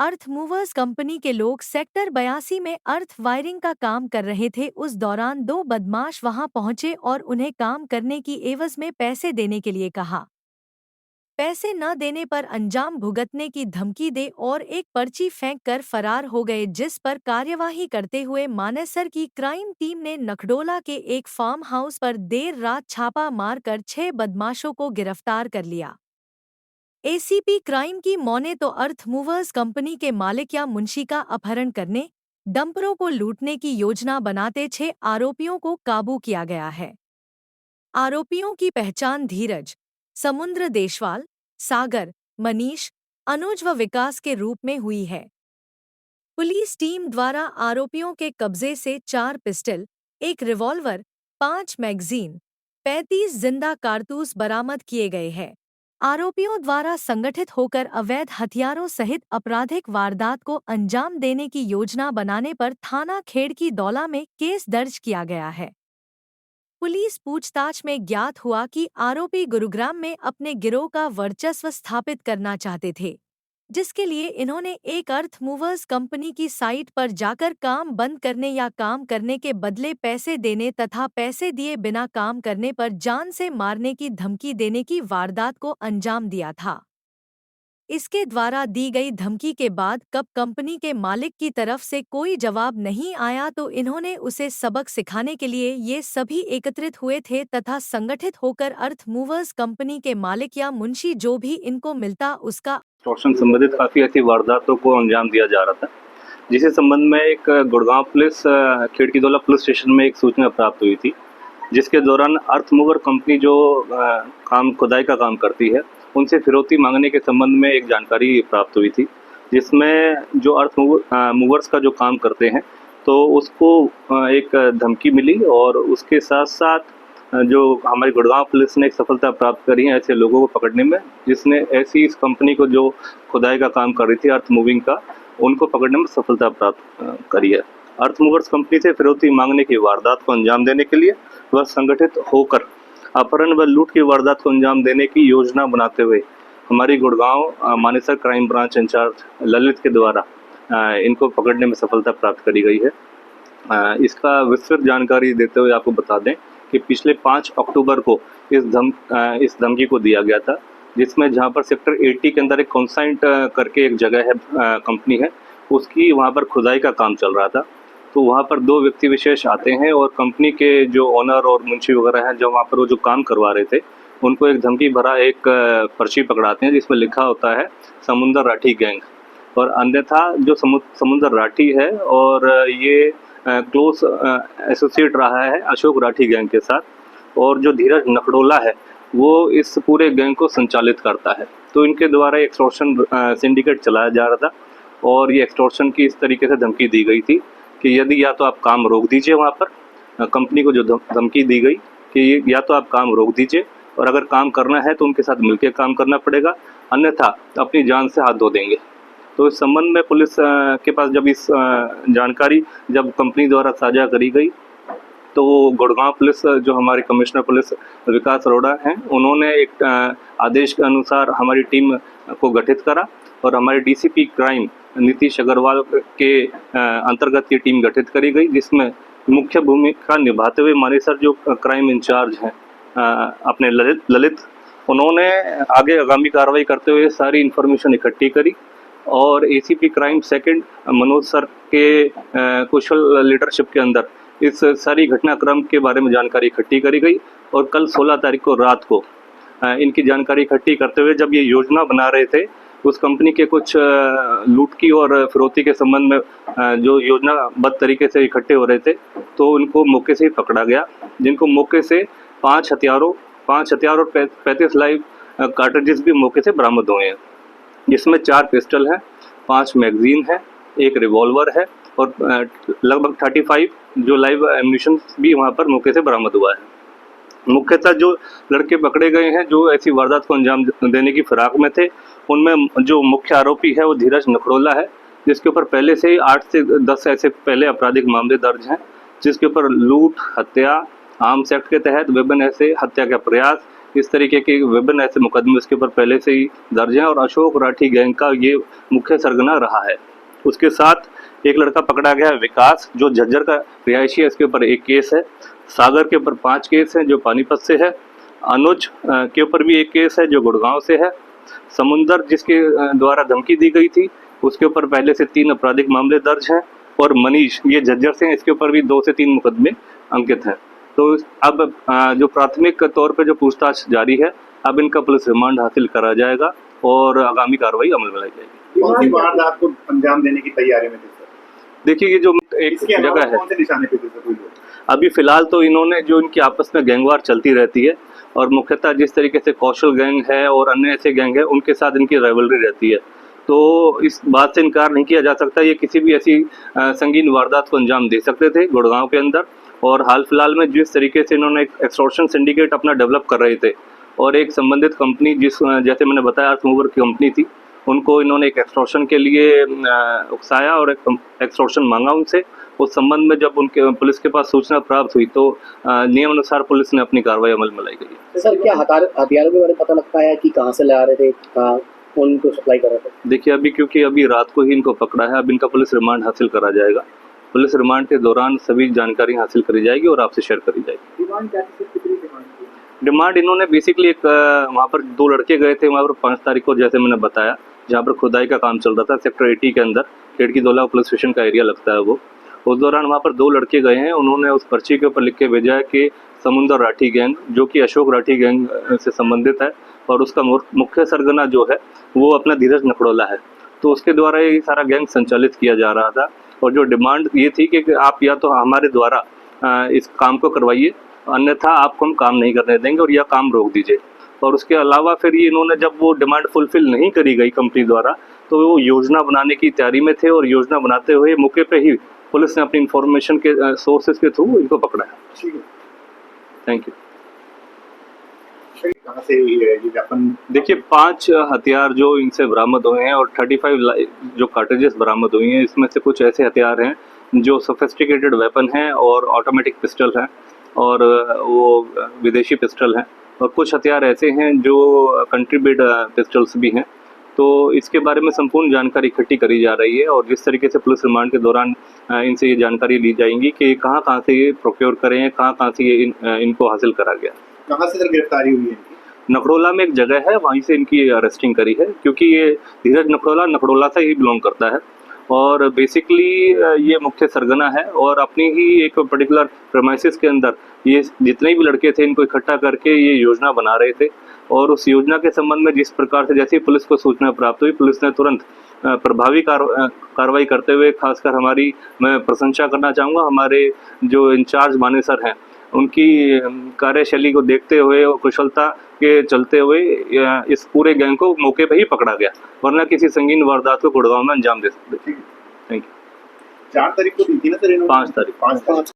अर्थ movers company के लोग sector 82 में अर्थ वायरिंग का काम कर रहे थे। उस दौरान दो बदमाश वहां पहुंचे और उन्हें काम करने की एवज में पैसे देने के लिए कहा। पैसे न देने पर अंजाम भुगतने की धमकी दे और एक पर्ची फेंक कर फरार हो गए, जिस पर कार्यवाही करते हुए मानेसर की क्राइम टीम ने नखडोला के एक फार्म हाउस पर देर रात छापा मारकर 6 बदमाशों को गिरफ्तार कर लिया। एसीपी क्राइम की मौने तो अर्थ मूवर्स कंपनी के मालिक या मुंशी का अपहरण करने, डंपरों को लूटने की योजना बनाते 6 आरोपियों को काबू किया गया है। आरोपियों की पहचान धीरज, समुद्र देशवाल, सागर, मनीष, अनुज व विकास के रूप में हुई है। पुलिस टीम द्वारा आरोपियों के कब्जे से 4 पिस्टल, 1 रिवॉल्वर, 5 मैगजीन, 35 जिंदा कारतूस बरामद किए गए हैं। आरोपियों द्वारा संगठित होकर अवैध हथियारों सहित आपराधिक वारदात को अंजाम देने की योजना बनाने पर थाना खेड़की दौला में केस दर्ज किया गया है। पुलिस पूछताछ में ज्ञात हुआ कि आरोपी गुरुग्राम में अपने गिरोह का वर्चस्व स्थापित करना चाहते थे, जिसके लिए इन्होंने एक अर्थ मूवर्स कंपनी की साइट पर जाकर काम बंद करने या काम करने के बदले पैसे देने तथा पैसे दिए बिना काम करने पर जान से मारने की धमकी देने की वारदात को अंजाम दिया था। इसके द्वारा दी गई धमकी के बाद कब कंपनी के मालिक की तरफ से कोई जवाब नहीं आया तो इन्होंने उसे सबक सिखाने के लिए ये सभी एकत्रित हुए थे तथा संगठित होकर अर्थ मूवर्स कंपनी के मालिक या मुंशी जो भी इनको मिलता उसका एक्सटॉर्शन संबंधित काफ़ी ऐसी वारदातों को अंजाम दिया जा रहा था, जिसके संबंध में एक गुड़गांव पुलिस खिड़कीदोला पुलिस स्टेशन में एक सूचना प्राप्त हुई थी, जिसके दौरान अर्थ मूवर कंपनी जो काम खुदाई का काम करती है उनसे फिरौती मांगने के संबंध में एक जानकारी प्राप्त हुई थी, जिसमें जो अर्थ मूवर्स का जो काम करते हैं तो उसको एक धमकी मिली और उसके साथ साथ जो हमारी गुड़गांव पुलिस ने एक सफलता प्राप्त करी है ऐसे लोगों को पकड़ने में, जिसने ऐसी इस कंपनी को जो खुदाई का काम कर रही थी अर्थ मूविंग का, उनको पकड़ने में सफलता प्राप्त करी है। अर्थ मूवर्स कंपनी से फिरौती मांगने की वारदात को अंजाम देने के लिए वह संगठित होकर अपहरण व लूट की वारदात को अंजाम देने की योजना बनाते हुए हमारी Gurgaon Manesar crime branch incharge Lalit के द्वारा इनको पकड़ने में सफलता प्राप्त करी गई है। इसका विस्तृत जानकारी देते हुए आपको बता दें कि पिछले 5 अक्टूबर को इस धमकी को दिया गया था, जिसमें जहां पर सेक्टर 80 के अंदर एक कॉन्साइंट करके एक जगह है, कंपनी है, उसकी वहां पर खुदाई का काम चल रहा था। तो वहां पर 2 व्यक्ति विशेष आते हैं और कंपनी के जो ओनर और मुंशी वगैरह हैं जो वहां पर वो जो काम करवा रहे थे उनको एक धमकी भरा एक पर्ची पकड़ाते हैं जिसमें लिखा होता है समुद्र राठी गैंग, और अन्यथा जो समुद्र राठी है और ये क्लोज एसोसिएट रहा है अशोक राठी गैंग के साथ, और जो धीरज नखडोला है वो इस पूरे गैंग को संचालित करता है। तो इनके द्वारा एक्सटॉर्शन सिंडिकेट चलाया जा रहा था और ये एक्सटॉर्शन की इस तरीके से धमकी दी गई थी कि यदि या तो आप काम रोक दीजिए, वहाँ पर कंपनी को जो धमकी दी गई कि या तो आप काम रोक दीजिए और अगर काम करना है तो उनके साथ मिलकर काम करना पड़ेगा, अन्यथा अपनी जान से हाथ धो देंगे। तो इस संबंध में पुलिस के पास जब इस जानकारी जब कंपनी द्वारा साझा करी गई तो गुड़गांव पुलिस जो हमारे कमिश्नर पुलिस विकास अरोड़ा हैं उन्होंने एक आदेश के अनुसार हमारी टीम को गठित करा और हमारे डीसीपी क्राइम नीतीश अग्रवाल के अंतर्गत ये टीम गठित करी गई, जिसमें मुख्य भूमिका निभाते हुए मानेसर जो क्राइम इंचार्ज हैं अपने ललित, उन्होंने आगे आगामी कार्रवाई करते हुए सारी इन्फॉर्मेशन इकट्ठी करी और ACP crime second Manoj sir के कुशल लीडरशिप के अंदर इस सारी घटनाक्रम के बारे में जानकारी इकट्ठी करी गई और कल 16 तारीख को रात को इनकी जानकारी इकट्ठी करते हुए जब ये योजना बना रहे थे उस कंपनी के कुछ लूट की और फिरौती के संबंध में जो योजनाबद्ध तरीके से इकट्ठे हो रहे थे तो उनको मौके से ही पकड़ा गया, जिनको मौके से 5 हथियार और 35 लाइव कार्ट्रिजेस भी मौके से बरामद हुए हैं, जिसमें 4 पिस्टल हैं, 5 मैगजीन है, 1 रिवॉल्वर है और लगभग 35 जो लाइव एम्यूनिशन भी वहाँ पर मौके से बरामद हुआ है। मुख्यतः जो लड़के पकड़े गए हैं जो ऐसी वारदात को अंजाम देने की फिराक में थे, उनमें जो मुख्य आरोपी है वो धीरज नखडोला है, जिसके ऊपर पहले से ही 8 से 10 ऐसे पहले आपराधिक मामले दर्ज हैं, जिसके ऊपर लूट, हत्या, आर्म्स एक्ट के तहत विभिन्न ऐसे हत्या का प्रयास इस तरीके के विभिन्न ऐसे मुकदमे उसके ऊपर पहले से ही दर्ज हैं और अशोक राठी गैंग का ये मुख्य सरगना रहा है। उसके साथ एक लड़का पकड़ा गया है विकास, जो झज्जर का रिहायशी है, इसके ऊपर एक केस है। सागर के ऊपर 5 केस हैं जो पानीपत से है। अनुज के ऊपर भी एक केस है जो गुड़गांव से है। समुंदर जिसके द्वारा धमकी दी गई थी उसके ऊपर पहले से 3 आपराधिक मामले दर्ज हैं। और मनीष ये झज्जर से हैं, इसके ऊपर भी 2 से 3 मुकदमे अंकित हैं। तो अब जो प्राथमिक तौर पे जो पूछताछ जारी है, अब इनका पुलिस रिमांड हासिल करा जाएगा और आगामी कार्रवाई अमल में लाई जाएगी। कौन सी वारदात को अंजाम देने की तैयारी में थे सर? देखिए ये जो एक जगह है, कौन से निशाने पे थे सर कोई लोग? अभी फिलहाल तो इन्होंने जो इनकी आपस में गैंगवार चलती रहती है और मुख्यतः जिस तरीके से कौशल गैंग है और अन्य ऐसे गैंग है उनके साथ इनकी राइवलरी रहती है। तो इस बात से इनकार नहीं किया जा सकता ये किसी भी ऐसी संगीन वारदात को अंजाम दे सकते थे गुड़गांव के अंदर। और हाल फिलहाल में जिस तरीके से इन्होंने एक एक्सटॉर्शन सिंडिकेट अपना डेवलप कर रहे थे और एक संबंधित कंपनी जैसे मैंने बताया अर्थ मूवर की कंपनी थी, उनको इन्होंने एक एक्सटॉर्शन के लिए उकसाया और एक एक्सटॉर्शन मांगा उनसे। उस संबंध में जब उनके पुलिस के पास सूचना प्राप्त हुई तो नियम अनुसार पुलिस ने अपनी कार्रवाई अमल में लाई गई। सर क्या हथियारों के बारे में पता लग पाया है कि कहाँ से ला रहे थे, कहाँ उनको सप्लाई कर रहे थे? देखिए अभी क्योंकि अभी रात को ही इनको पकड़ा है, अब इनका पुलिस रिमांड हासिल करा जाएगा। पुलिस रिमांड के दौरान सभी जानकारी हासिल करी जाएगी और आपसे शेयर करी जाएगी। डिमांड इन्होंने बेसिकली एक वहाँ पर 2 लड़के गए थे वहाँ पर 5 तारीख को, जैसे मैंने बताया, जहाँ पर खुदाई का काम चल रहा था सेक्टर 80 के अंदर, खिड़की दोला पुलिस स्टेशन का एरिया लगता है वो। उस दौरान वहाँ पर 2 लड़के गए हैं, उन्होंने उस पर्ची के ऊपर लिख के भेजा है कि समुंदर राठी गैंग, जो कि अशोक राठी गैंग से संबंधित है और उसका मुख्य सरगना जो है वो अपना धीरज नखड़ोला है। तो उसके द्वारा ये सारा गैंग संचालित किया जा रहा था और जो डिमांड ये थी कि आप या तो हमारे द्वारा इस काम को करवाइए, अन्यथा आपको हम काम नहीं करने देंगे और यह काम रोक दीजिए। और उसके अलावा फिर ये इन्होंने जब वो डिमांड फुलफिल नहीं करी गई कंपनी द्वारा तो वो योजना बनाने की तैयारी में थे और योजना बनाते हुए मौके पे ही पुलिस ने अपनी इंफॉर्मेशन के सोर्सेज के थ्रू इनको पकड़ा है। Thank you. कहाँ से ये वेपन? देखिए 5 हथियार जो इनसे बरामद हुए हैं और 35 जो कार्ट्रिजेस बरामद हुई हैं, इसमें से कुछ ऐसे हथियार हैं जो सोफिस्टिकेटेड वेपन हैं और ऑटोमेटिक पिस्टल हैं और वो विदेशी पिस्टल हैं और कुछ हथियार ऐसे हैं जो कंट्री मेड पिस्टल्स भी हैं। तो इसके बारे में संपूर्ण जानकारी इकट्ठी करी जा रही है और जिस तरीके से पुलिस रिमांड के दौरान इनसे ये जानकारी ली जाएगी कि कहाँ से ये प्रोक्योर करें, कहाँ से ये इनको हासिल करा गया। कहाँ से सर गिरफ्तारी हुई है? नखड़ोला में एक जगह है, वहीं से इनकी अरेस्टिंग करी है, क्योंकि ये धीरज नखड़ोला से ही बिलोंग करता है और बेसिकली ये मुख्य सरगना है और अपनी ही एक पर्टिकुलर प्रेमाइसिस के अंदर ये जितने भी लड़के थे इनको इकट्ठा करके ये योजना बना रहे थे। और उस योजना के संबंध में जिस प्रकार से जैसे ही पुलिस को सूचना प्राप्त हुई, पुलिस ने तुरंत प्रभावी कार्रवाई करते हुए, खासकर मैं प्रशंसा करना चाहूँगा हमारे जो इंचार्ज मानेसर हैं, उनकी कार्यशैली को देखते हुए और कुशलता के चलते हुए इस पूरे गैंग को मौके पर ही पकड़ा गया, वरना किसी संगीन वारदात को गुड़गांव में अंजाम दे सकते थे। Thank you. 4 तारीख को दी थी ना सर? 5 तारीख।